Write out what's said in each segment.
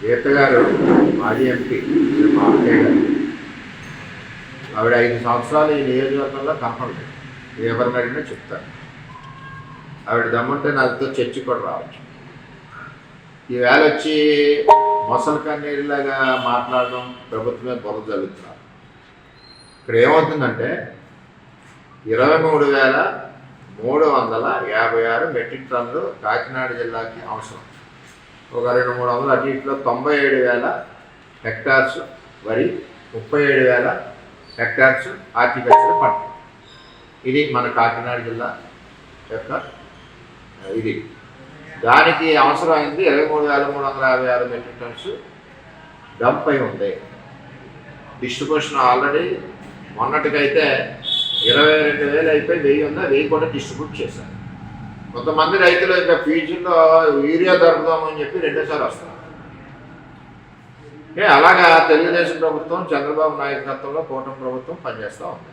గీత గారు మాజీ ఎంపీ మా అక్కయ్య గారు. ఆవిడ 5 సంవత్సరాలు ఈ నియోజకవర్గంలో కనపడలేదు. ఎవరిని అడిగినా చెప్తారు. ఆవిడ దమ్ముంటే నాతో చర్చి కూడా రావచ్చు. ఈవేళ వచ్చి మొసలు కన్నీరులాగా మాట్లాడడం ప్రభుత్వమే బుర్ర జరుగుతున్నారు. ఇక్కడ ఏమవుతుందంటే 23,356 మెట్రిక్ టన్నులు కాకినాడ జిల్లాకి అవసరం. ఒక 200-300 అటు ఇట్లో 97,000 హెక్టార్స్ వరి, 37,000 హెక్టార్స్ హార్టికల్చర్ పంట. ఇది మన కాకినాడ జిల్లా యొక్క ఇది. దానికి అవసరమైంది 23,356 మెట్రిక్ టన్స్ డంప్ అయి ఉంది. డిస్ట్రిబ్యూషన్ ఆల్రెడీ మొన్నటికైతే 22,000 అయిపోయి 1,000 ఉంది. 1,000 కూడా డిస్ట్రిబ్యూట్ చేశారు. కొంతమంది రైతులు ఇంకా ఫీజుల్లో యూరియా దొరుకుదామని చెప్పి రెండోసారి వస్తారు. అలాగా తెలుగుదేశం ప్రభుత్వం చంద్రబాబు నాయకత్వంలో కూటమి ప్రభుత్వం పనిచేస్తూ ఉంది.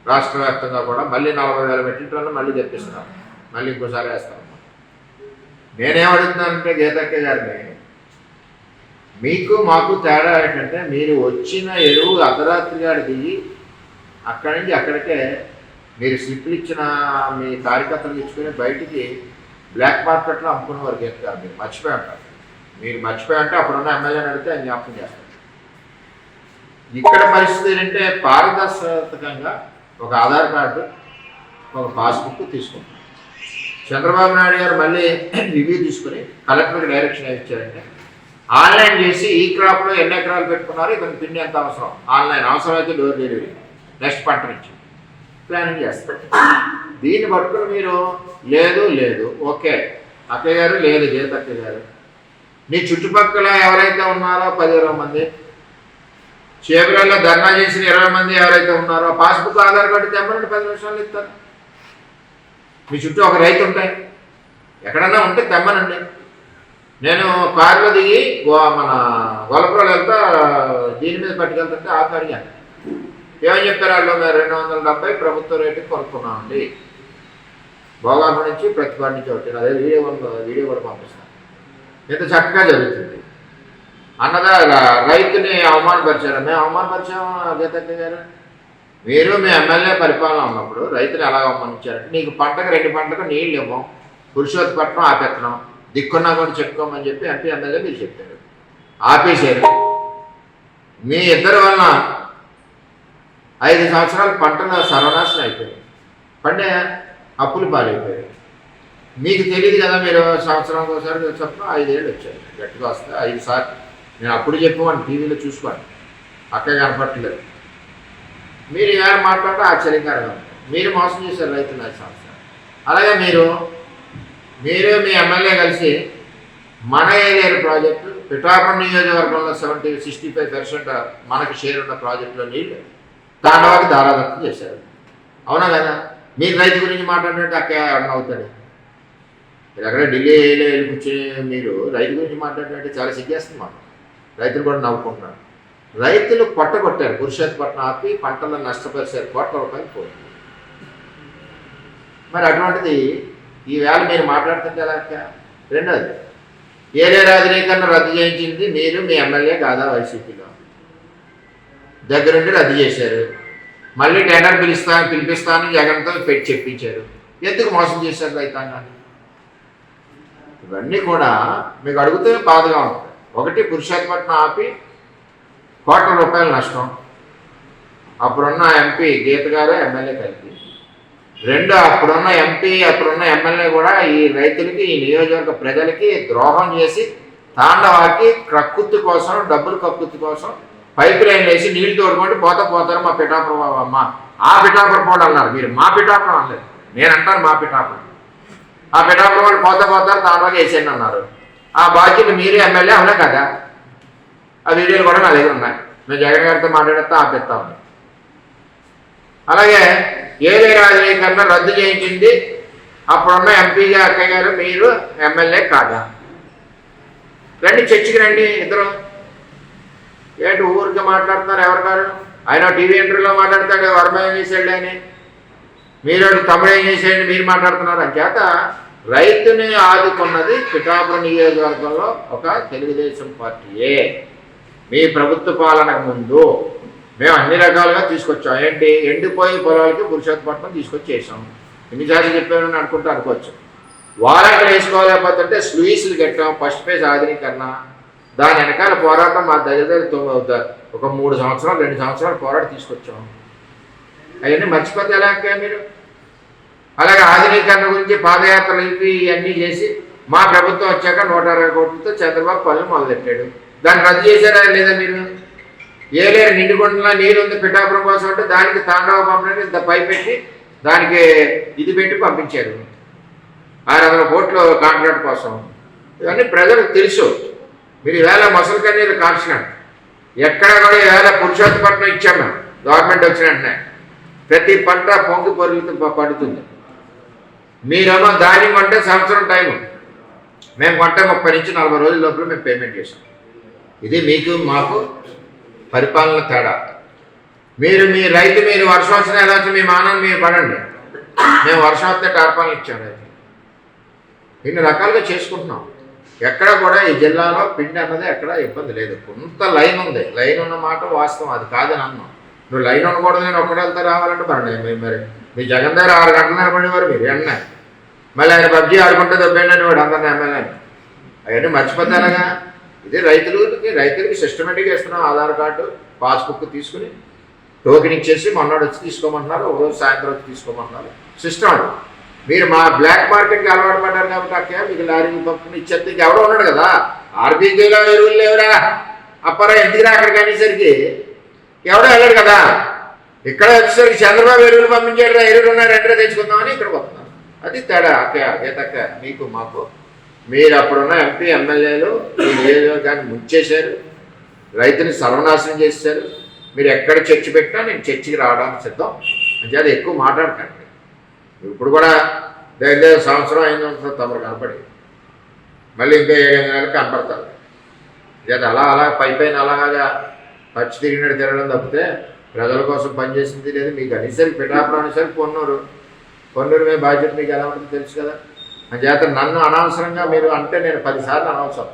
రాష్ట్ర వ్యాప్తంగా కూడా మళ్ళీ 40,000 మెట్రిక్ టన్నులు మళ్ళీ తెప్పిస్తున్నారు. మళ్ళీ ఇంకోసారి వేస్తాం. నేనేమడుగుతున్నానంటే గీతక్క గారిని, మీకు మాకు తేడా ఏంటంటే మీరు వచ్చిన ఎరువు అర్ధరాత్రిగా దిగి అక్కడి నుంచి అక్కడికే మీరు స్లిప్లు ఇచ్చిన మీ కార్యకర్తలు ఇచ్చుకుని బయటికి బ్లాక్ మార్కెట్లో అమ్ముకునే వారు గీత గారు. మీరు మర్చిపోయి ఉంటారు. మీరు మర్చిపోయి ఉంటే అప్పుడున్న ఎమ్మెల్యేని అడిగితే ఆయన జ్ఞాపకం చేస్తారు. ఇక్కడ పరిస్థితి ఏంటంటే పారదర్శకంగా ఒక ఆధార్ కార్డు, ఒక పాస్బుక్ తీసుకుంటారు. చంద్రబాబు నాయుడు గారు మళ్ళీ రివ్యూ తీసుకుని కలెక్టర్కి డైరెక్షన్ ఇచ్చారంటే ఆన్లైన్ చేసి ఈ క్రాప్లో ఎన్ని ఎకరాలు పెట్టుకున్నారు, ఇతను పిండి ఎంత అవసరం, ఆన్లైన్ అవసరమైతే డోర్ డెలివరీ నెక్స్ట్ పంట నుంచి ప్లానింగ్ చేస్తారు. దీన్ని పట్టుకుని మీరు లేదు ఓకే అక్కయ్య గారు లేదు గీత అక్కయ్య గారు, నీ చుట్టుపక్కల ఎవరైతే ఉన్నారో 10-20 మంది, చేపలలో ధర్నా చేసిన 20 మంది ఎవరైతే ఉన్నారో పాస్బుక్ ఆధార్ కార్డు తెమ్మనండి, 10 నిమిషాలు ఇస్తారు. మీ చుట్టూ ఒక రైతు ఉంటాయి, ఎక్కడన్నా ఉంటే తెమ్మనండి. నేను కారులో దిగి మన గొల్లపురాలు వెళ్తా దీని మీద పట్టుకెళ్తుంటే ఆపి అడిగాను. ఏమని చెప్పారు వాళ్ళు, మేము 270 ప్రభుత్వ రేటుకి కొనుక్కున్నామండి. భోగాపురం నుంచి ప్రతిపాడు నుంచి వచ్చాను. అదే వీడియో కూడా పంపిస్తాను. ఇంత చక్కగా జరుగుతుంది అన్నదా. రైతుని అవమానపరిచారు. మేము అవమానపరిచాము గీతక్క గారు? మీరు మీ ఎమ్మెల్యే పరిపాలన ఉన్నప్పుడు రైతుని ఎలా అవమానించారంటే, నీకు పంటకు 2 పంటకు నీళ్ళు ఇవ్వం, పురుషోత్పట్నం ఆపెత్తనం, దిక్కున్నా కూడా చెప్పుకోమని చెప్పి ఎంపీ ఎమ్మెల్యే మీరు చెప్పారు. ఆపేశారు. మీ ఇద్దరి వలన 5 సంవత్సరాలు పంటలు సర్వనాశనం అయిపోయాయి. పండే అప్పులు పాలైపోయాయి. మీకు తెలియదు కదా, మీరు సంవత్సరానికి ఒకసారి చొప్పున 5 ఏళ్ళు వచ్చాయి. గట్టిగా వస్తే 5 సార్లు నేను అప్పుడు చెప్పేవాడిని, టీవీలో చూసుకోండి. అక్కడే కనపట్టలేదు. మీరు ఏమైనా మాట్లాడితే ఆశ్చర్యకరంగా ఉంది. మీరు మోసం చేశారు రైతులు 5 సంవత్సరాలు. అలాగే మీరు మీ ఎమ్మెల్యే కలిసి మన ఏరియా ప్రాజెక్టు పిఠాపురం నియోజకవర్గంలో 65% మనకి షేర్ ఉన్న ప్రాజెక్టులో నీళ్ళు తాండవాకి దారాదత్తం చేశారు. అవునా కదా? మీరు రైతు గురించి మాట్లాడినట్టు అక్కడ అవుతాడు. మీరు అక్కడ ఢిల్లీలో వెళ్ళి కూర్చొని మీరు రైతు గురించి మాట్లాడినట్టు చాలా సిగ్గేస్తుంది మాకు. రైతులు కూడా నవ్వుకుంటున్నారు. రైతులు కొట్టారు. పురుషోత్పట్నం ఆపి పంటలను నష్టపరిచారు. ₹1,00,00,000 పోయింది. మరి అటువంటిది ఈవేళ మీరు మాట్లాడుతుంటే ఎలా? రెండోది, ఏరియా రాజనీకరణ రద్దు చేయించింది మీరు, మీ ఎమ్మెల్యే కాదా? వైసీపీలో దగ్గరుండి రద్దు చేశారు. మళ్ళీ టెండర్ పిలిపిస్తానని జగన్తో పెట్టి చెప్పించారు. ఎందుకు మోసం చేశారు రైతాంగాన్ని? ఇవన్నీ కూడా మీకు అడిగితే బాధగా ఉంటుంది. ఒకటి, పురుషోత్పట్నం ఆపి ₹1,00,00,000 నష్టం, అప్పుడున్న ఎంపీ గీత గారు ఎమ్మెల్యే కలిపి. 2, అప్పుడున్న ఎంపీ అప్పుడున్న ఎమ్మెల్యే కూడా ఈ రైతులకి, ఈ నియోజకవర్గ ప్రజలకి ద్రోహం చేసి తాండవాకి కక్కుర్తి కోసం, డబ్బులు కక్కుర్తి కోసం పైప్ లైన్లు వేసి నీళ్లు తోడుకుంటూ పోతారు మా పిఠాపురం అమ్మ. ఆ పిఠాపురం వాళ్ళు అన్నారు, మీరు మా పిఠాపురం అనలేదు. నేను అంటాను మా పిఠాపురం. ఆ పిఠాపురం వాళ్ళు పోతారు తాండవాకి వేసేయండి అన్నారు. ఆ బాధ్యత మీరు ఎమ్మెల్యే అవునా కదా? ఆ వీడియోలు కూడా నా దగ్గర ఉన్నాయి. మేము జగన్ గారితో మాట్లాడితే ఆపేస్తామని. అలాగే ఏరియా రాజనీకరణ రద్దు చేయించింది అప్పుడున్న ఎంపీగా అక్కయ్య గారు, మీరు ఎమ్మెల్యే కాదా? రండి, చర్చకి రండి ఇద్దరు. ఏంటి ఊరికి మాట్లాడుతున్నారు? ఎవరు గారు? ఆయన టీవీ ఇంటర్వ్యూలో మాట్లాడతాడు, వర్మ ఏం చేసాడు అని. మీరు తమ్ముడు ఏం చేసేయండి మీరు మాట్లాడుతున్నారు. అంచేత రైతుని ఆదుకున్నది పిఠాపురం నియోజకవర్గంలో ఒక తెలుగుదేశం పార్టీయే. మీ ప్రభుత్వ పాలనకు ముందు మేము అన్ని రకాలుగా తీసుకొచ్చాం. ఏంటి, ఎండిపోయి పొలాలకి పురుషోత్తపట్నం తీసుకొచ్చి చేసాం. ఎన్నిసార్లు చెప్పానని అనుకోవచ్చు. వారాలు వేసుకోలేకపోతుంటే స్లూయిస్లు కట్టాం. ఫస్ట్ ఫేజ్ ఆధునీకరణ, దాని వెనకాల పోరాటం మా దగ్గర ఒక 3 సంవత్సరాలు 2 సంవత్సరాలు పోరాటం తీసుకొచ్చాం. అవన్నీ మర్చిపోతే ఎలా మీరు? అలాగే ఆధునీకరణ గురించి పాదయాత్రలు ఇవన్నీ చేసి మా ప్రభుత్వం వచ్చాక 120 కోట్లతో చంద్రబాబు పనులు మొదలెట్టాడు. దాన్ని రద్దు చేశారా లేదా మీరు? ఏలేరు నిండుకుంటున్నా నీరు ఉంది పిఠాపురం కోసం అంటే దానికి తాండవ పంపడానికి ఇంత పైపెట్టి దానికి ఇది పెట్టి పంపించారు 600 కోట్ల కాంట్రాక్ట్ కోసం. ఇవన్నీ ప్రజలకు తెలుసు. మీరు ఈవేళ మొసలు కన్నీరు కాల్చినట్టు ఎక్కడ కూడా ఈవేళ పురుషోత్తపట్నం ఇచ్చాము. మేము గవర్నమెంట్ వచ్చిన వెంటనే ప్రతి పంట పొంగి పొరుగుతూ పడుతుంది. మీరేమో ధాన్యం అంటే సంవత్సరం టైము, మేము కొంటే 30 నుంచి 40 రోజుల లోపల మేము పేమెంట్ చేసాం. ఇది మీకు మాకు పరిపాలన తేడా. మీ రైతు మీరు వర్షం వచ్చినా ఎలా వచ్చి మీ మానాన్ని మీరు పడండి. మేము వర్షం వస్తే టార్పాలు ఇచ్చాం. రైతు ఇన్ని రకాలుగా చేసుకుంటున్నాం. ఎక్కడ కూడా ఈ జిల్లాలో పిండి అన్నది ఎక్కడ ఇబ్బంది లేదు. కొంత లైన్ ఉంది, లైన్ ఉన్న మాట వాస్తవం, అది కాదని అన్నాం. నువ్వు లైన్ ఉండకూడదు, నేను ఒక్కడంతా రావాలంటే మరి మీ జగన్ దగ్గర 6 గంటలు నిలబడేవారు మీరు ఎన్న, మళ్ళీ ఆయన పబ్జీ ఆడుకుంటే దెబ్బేండి వాడు అందరిని ఎమ్మెల్యేని. అవన్నీ మర్చిపోతానగా. ఇది రైతులకి సిస్టమేటిక్గా ఇస్తున్నాం. ఆధార్ కార్డు పాస్బుక్ తీసుకుని టోకెన్ ఇచ్చేసి మొన్నోడు వచ్చి తీసుకోమంటున్నారు, ఒక రోజు సాయంత్రం వచ్చి తీసుకోమంటున్నారు. సిస్టమ్ అది. మీరు మా బ్లాక్ మార్కెట్కి అలవాటు పడ్డారు కాబట్టి అక్కడ మీకు లారీలు పంపుకుని ఇచ్చేది ఎవడో ఉన్నాడు కదా. ఆర్బీకేలో ఎరువులు లేవురా అప్పారా ఎందుకురా అక్కడికి అనేసరికి ఎవడో వెళ్ళాడు కదా. ఇక్కడ వచ్చేసరికి చంద్రబాబు ఎరువులు పంపించాడు, ఎరువులు ఉన్నారు ఎంట్రా తెచ్చుకుందామని ఇక్కడికి వస్తున్నారు. అది తేడా. అక్క మీకు మాకు. మీరు అప్పుడున్న ఎంపీ ఎమ్మెల్యేలు ఈ నియోజకవర్గాన్ని ముంచేశారు, రైతుని సర్వనాశనం చేశారు. మీరు ఎక్కడ చర్చ పెట్టినా నేను చర్చికి రావడానికి సిద్ధం. అంటే అది ఎక్కువ మాట్లాడకండి. ఇప్పుడు కూడా దగ్గర సంవత్సరం అయినంత తమరు కనపడి మళ్ళీ ఇంకా 7 నెలలకు కనపడతారు. అది అలా పైన అలాగా పచ్చి తిరిగినట్టు తిరగడం తప్పితే ప్రజల కోసం పనిచేసింది లేదు. మీకు అనేసరికి పిఠాపురం అనేసరికి పొన్నూరు మీద బాధ్యత మీకు ఎలా ఉంటుందో తెలుసు కదా. చేత నన్ను అనవసరంగా మీరు అంటే నేను 10 సార్లు అనవసరం.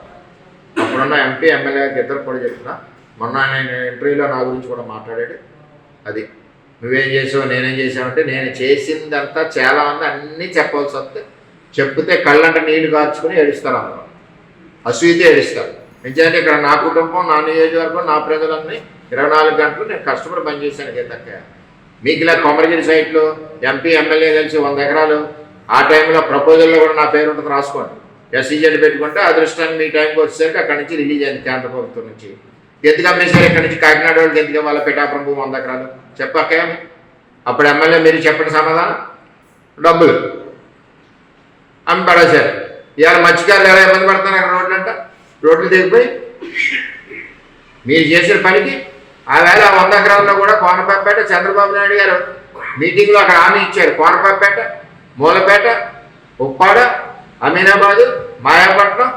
అప్పుడున్న ఎంపీ ఎమ్మెల్యేకి ఇద్దరు కూడా చెప్తున్నా. మొన్న నేను ఇంటర్వ్యూలో నా గురించి కూడా మాట్లాడాడు. అది నువ్వేం చేసావు నేనేం చేసావంటే నేను చేసిందంతా చాలా మంది అన్నీ చెప్పాల్సి వస్తే చెప్తే కళ్ళంట నీళ్లు కార్చుకుని ఏడుస్తారు. అందరూ అసూయితే ఏడుస్తారు. నిజానికి ఇక్కడ నా కుటుంబం, నా నియోజకవర్గం, నా ప్రజలన్నీ 24 గంటలు నేను కష్టపడి పనిచేశాను. గీతక్క మీకు ఇలా కొమరగిరి సైట్లో ఎంపీ ఎమ్మెల్యే కలిసి 100 ఎకరాలు ఆ టైంలో ప్రపోజల్లో కూడా నా పేరు ఉంటుంది, రాసుకోండి. ఎస్సీజెడ్ పెట్టుకుంటే అదృష్టాన్ని మీ టైంకి వచ్చేసరికి అక్కడి నుంచి రిలీజ్ అయింది కేంద్ర ప్రభుత్వం నుంచి. ఎందుకు అమ్మేశారు ఇక్కడి నుంచి కాకినాడ వాళ్ళకి? ఎందుకు వాళ్ళ పిఠాపురం భూమి 100 ఎకరాలు చెప్పాక అప్పుడు ఎమ్మెల్యే మీరు చెప్పండి సమాధానం. డబ్బులు అమ్మి పడేశారు. ఇవాళ మత్స్యకారులు ఎలా ఇబ్బంది పడుతున్నారు అక్కడ రోడ్లు దిగిపోయి. మీరు చేసిన పనికి ఆ వేళ 100 ఎకరాల్లో కూడా కోనపాపేట చంద్రబాబు నాయుడు గారు మీటింగ్లో అక్కడ హామీ ఇచ్చారు. కోనపాపేట, మూలపేట, ఉప్పాడ, అమీనాబాదు, మాయాపట్నం,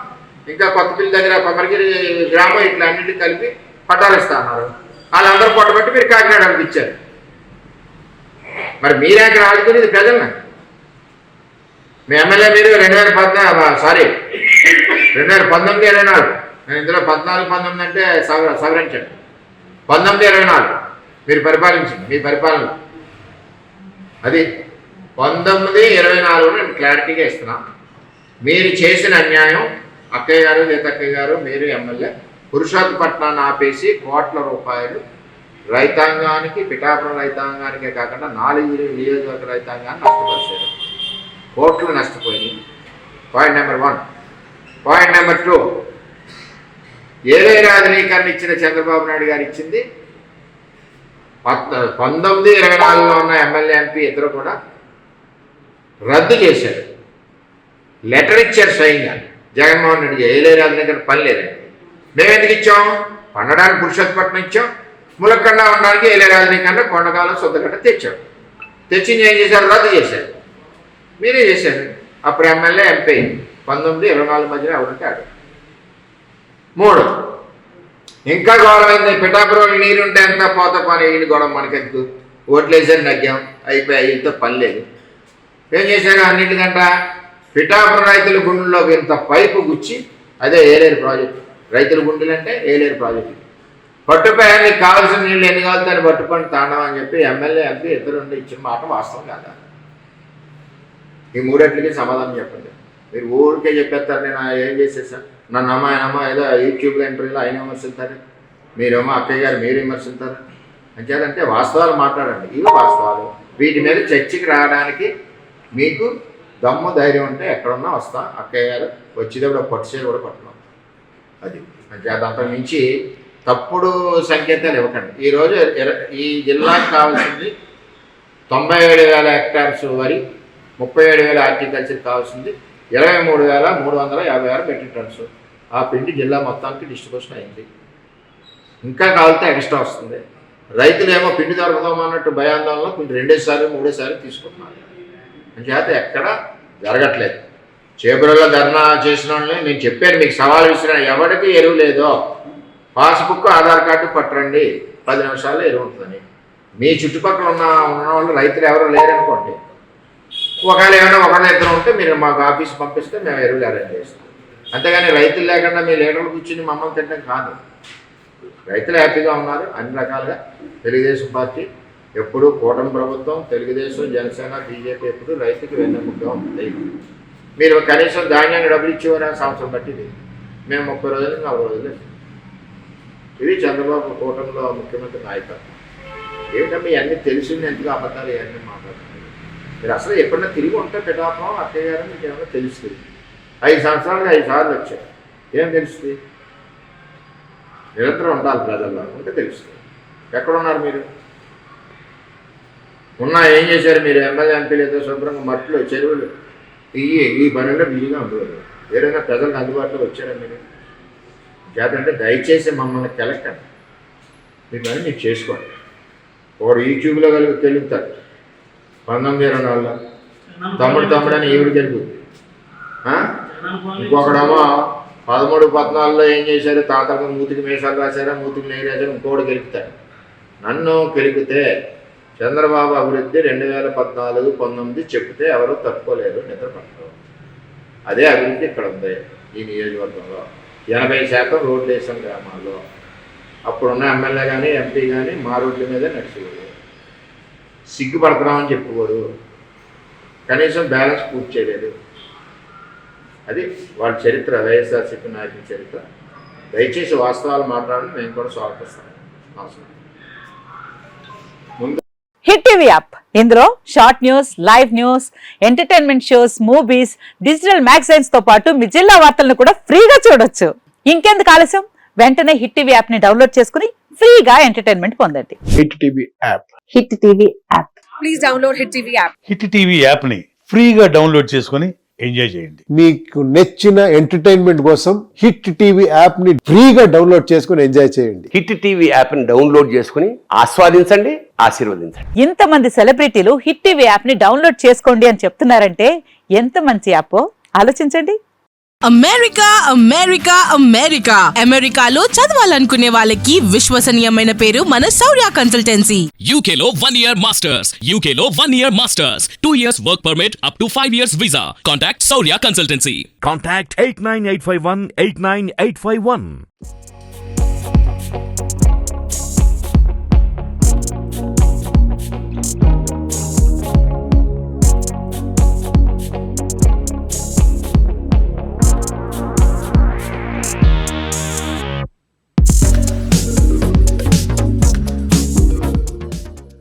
ఇంకా కొత్తపల్లి దగ్గర కొమరగిరి గ్రామం ఇట్లా అన్నింటికి కలిపి పట్టాలు ఇస్తా అన్నారు. వాళ్ళందరూ పొట్టబట్టి మీరు కాకినాడకి ఇచ్చారు. మరి మీరే అక్కడ ఆడుకునేది ప్రజలను. మీ ఎమ్మెల్యే మీరు 2019 24 నేను ఇందులో 14-19 అంటే సవరించండి. 19-24 మీరు పరిపాలించండి. మీ పరిపాలన అది 19-24 నేను క్లారిటీగా ఇస్తున్నాను. మీరు చేసిన అన్యాయం అక్కయ్య గారు, గీతక్కయ్య గారు, మీరు ఎమ్మెల్యే పురుషోత్తపట్నాన్ని ఆపేసి కోట్ల రూపాయలు రైతాంగానికి, పిఠాపురం రైతాంగానికే కాకుండా 4 నియోజకవర్గ రైతాంగాన్ని నష్టపరిచారు. కోట్లు నష్టపోయి. Point number 1. పాయింట్ నెంబర్ 2, ఏలే ఆధునీకరణ ఇచ్చిన చంద్రబాబు నాయుడు గారు ఇచ్చింది 19-24లో ఉన్న ఎమ్మెల్యే ఎంపీ ఇద్దరు కూడా రద్దు చేశారు. లెటర్ ఇచ్చారు స్వయంగా జగన్మోహన్ రెడ్డి. ఏలే ఆధునీకరణ పని లేదండి. మేము ఎందుకు ఇచ్చాం? పండడానికి పురుషోత్తపట్నం ఇచ్చాం, ములక్కండ ఉండడానికి ఏలే ఆధునీకరణ కొండకాలం సొంతగడ్డ తెచ్చాం. తెచ్చింది ఏం చేశారు? రద్దు చేశారు. మీరే చేశారు. అప్పుడు ఎమ్మెల్యే ఎంపీ 19-24 మధ్యన ఎవరంటే ఆడు. 3, ఇంకా గౌరవమైంది. పిఠాపురం నీరుంటే ఎంత పోత పని వీళ్ళు గొడవ మనకెందుకు? ఓట్లేసారి నగ్గాం, అయిపోయి వీళ్ళతో పని లేదు. ఏం చేశారు? అన్నింటికంట పిఠాపురం రైతుల గుండెల్లోకి ఇంత పైపు గుచ్చి అదే ఏలేరు ప్రాజెక్టు. రైతుల గుండెలు అంటే ఏలేరు ప్రాజెక్టు. పట్టుపై మీకు కావాల్సిన నీళ్ళు ఎన్ని కావాలని పట్టుకొని తాండవం అని చెప్పి ఎమ్మెల్యే ఎంపీ ఇద్దరు ఇచ్చిన మాట వాస్తవం కాదా? ఈ మూడట్లకి సమాధానం చెప్పండి. మీరు ఊరికే చెప్పేస్తారు నేను ఏం చేసేసాను, నన్ను ఆయనమ్మ ఏదో యూట్యూబ్లో ఇంటర్వ్యూలో ఆయన విమర్శిస్తారు, మీరేమో అక్కయ్య గారు మీరు విమర్శిస్తారు. అంచేదంటే వాస్తవాలు మాట్లాడండి. ఇవి వాస్తవాలు. వీటి మీద చర్చకి రావడానికి మీకు దమ్ము ధైర్యం ఉంటే ఎక్కడున్నా వస్తా. అక్కయ్య గారు వచ్చేటప్పుడు పట్టుసేలు కూడా పట్టుకున్నాం. అది అంత మించి తప్పుడు సంకేతాలు ఇవ్వకండి. ఈరోజు ఈ జిల్లాకు కావాల్సింది 97,000 హెక్టార్స్ వరి, 37,000 హార్టికల్చర్ కావాల్సింది 23,356 మెట్రిక్ టన్స్. ఆ పిండి జిల్లా మొత్తానికి డిస్ట్రిబ్యూషన్ అయింది. ఇంకా కావాలితే ఎక్స్ట్రా వస్తుంది. రైతులేమో పిండి దొరకదామన్నట్టు భయాందోళనలో కొంచెం 2 సార్లు తీసుకుంటున్నారు. అంచేత ఎక్కడ జరగట్లేదు. చేపలలో ధర్నా చేసిన వాళ్ళని నేను చెప్పాను, మీకు సవాల్ విసిరాను. ఎవరికి ఎరువు లేదో పాస్బుక్ ఆధార్ కార్డు పట్టరండి, 10 నిమిషాల్లో ఎరువు ఉంటుందని. మీ చుట్టుపక్కల ఉన్న వాళ్ళు రైతులు ఎవరు లేరనుకోండి, ఒకవేళ ఏమైనా ఒకళ్ళ ఇద్దరు ఉంటే మీరు మాకు ఆఫీస్ పంపిస్తే మేము ఎరువులు అరేంజ్ చేస్తాం. అంతేగాని రైతులు లేకుండా మీ లీడర్లు కూర్చుని మమ్మల్ని తినడం కాదు. రైతులు హ్యాపీగా ఉన్నారు అన్ని రకాలుగా. తెలుగుదేశం పార్టీ ఎప్పుడు కూటమి ప్రభుత్వం, తెలుగుదేశం, జనసేన, బీజేపీ ఎప్పుడు రైతుకి వెన్నెముకగా ఉంటుంది. మీరు కనీసం ధాన్యాన్ని డబ్బులు ఇచ్చేవారు సంవత్సరం బట్టిది. మేము 30 రోజులు 40 రోజులు. ఇది చంద్రబాబు కూటమిలో ముఖ్యమంత్రి నాయకత్వం. ఏంటంటే ఇవన్నీ తెలిసింది, ఎందుకు అబద్ధాలు ఇవన్నీ మాట్లాడుతున్నారు. మీరు అసలు ఎప్పుడైనా తిరిగి ఉంటే పిఠాపురం అక్కయ్య గారు మీకు ఏమైనా తెలుస్తుంది. 5 సంవత్సరాలుగా 5 సార్లు వచ్చాయి. ఏం తెలుస్తుంది? నిరంతరం ఉండాలి ప్రజల్లో, ఉంటే తెలుస్తుంది. ఎక్కడున్నారు మీరు? ఉన్నా ఏం చేశారు మీరు? ఎమ్మెల్యే ఎంపీలు ఏదో శుభ్రంగా మట్టిలో చెరువులు ఈ పనుల్లో బిజీగా ఉండేవారు. ఏదైనా ప్రజలకు అందుబాటులో వచ్చారా మీరు? చేతంటే దయచేసి మమ్మల్ని కెలక్కండి, మీ పని మీరు చేసుకోండి. ఒకడు యూట్యూబ్లో తెలుగుతాడు 1924లో తమ్ముడని ఈవిడ తెలుగుతుంది. ఇంకొకడేమో 13-14లో ఏం చేశారు? తాతలకు మూతికి మీసాలు రాశారా, మూతికి నెయ్యి రాశారు, ఇంకోటి గెలుపుతాడు. నన్ను గెలిపితే చంద్రబాబు అభివృద్ధి 2014-19 చెప్తే ఎవరు తట్టుకోలేరు, నిద్రపడతారు. అదే అభివృద్ధి ఇక్కడ ఉంది. ఈ నియోజకవర్గంలో 80% రోడ్లు వేసాం గ్రామాల్లో. అప్పుడున్న ఎమ్మెల్యే కానీ ఎంపీ కానీ మా రోడ్ల మీదే నడిచేవారు. సిగ్గుపడుతున్నామని చెప్పుకోరు, కనీసం బ్యాలెన్స్ పూర్తి చేయలేదు. అది వాళ్ళ చరిత్ర, వైఎస్ఆర్సీపీ నాయకుల చరిత్ర. దయచేసి వాస్తవాలు మాట్లాడి మేము కూడా స్వాగతిస్తాం. అవసరం హిట్ టీవీ యాప్, ఇందులో short news, live news, entertainment shows, movies, digital magazines తో పాటు మీ జిల్లా వార్తలను కూడా ఫ్రీగా చూడొచ్చు. ఇంకెందుకు ఆలస్యం? వెంటనే హిట్ టీవీ యాప్ ని డౌన్లోడ్ చేసుకుని ఫ్రీగా ఎంటర్టైన్మెంట్ పొందండి. Hit TV app. Hit TV app. Please download hit TV app. Hit TV app ని ఫ్రీగా డౌన్లోడ్ చేసుకుని ఎంజాయ్ చేయండి. మీకు నచ్చిన ఎంటర్టైన్మెంట్ కోసం హిట్ టీవీ యాప్ ని ఫ్రీగా డౌన్లోడ్ చేసుకుని ఎంజాయ్ చేయండి. హిట్ టీవీ యాప్ ని డౌన్లోడ్ చేసుకుని ఆస్వాదించండి, ఆశీర్వదించండి. ఇంతమంది సెలబ్రిటీలు హిట్ టీవీ యాప్ ని డౌన్లోడ్ చేసుకోండి అని చెప్తున్నారంటే ఎంత మంచి యాప్ ఆలోచించండి. అమెరికా అమెరికా అమెరికా అమెరికాలో చదవాలనుకునే వాళ్ళకి విశ్వసనీయమైన పేరు మన శౌర్య కన్సల్టెన్సీ. UK లో 1 year masters. UK లో 1 year masters. 2 years work permit up to 5 years visa. Contact Saurya Consultancy. Contact 89851 89851.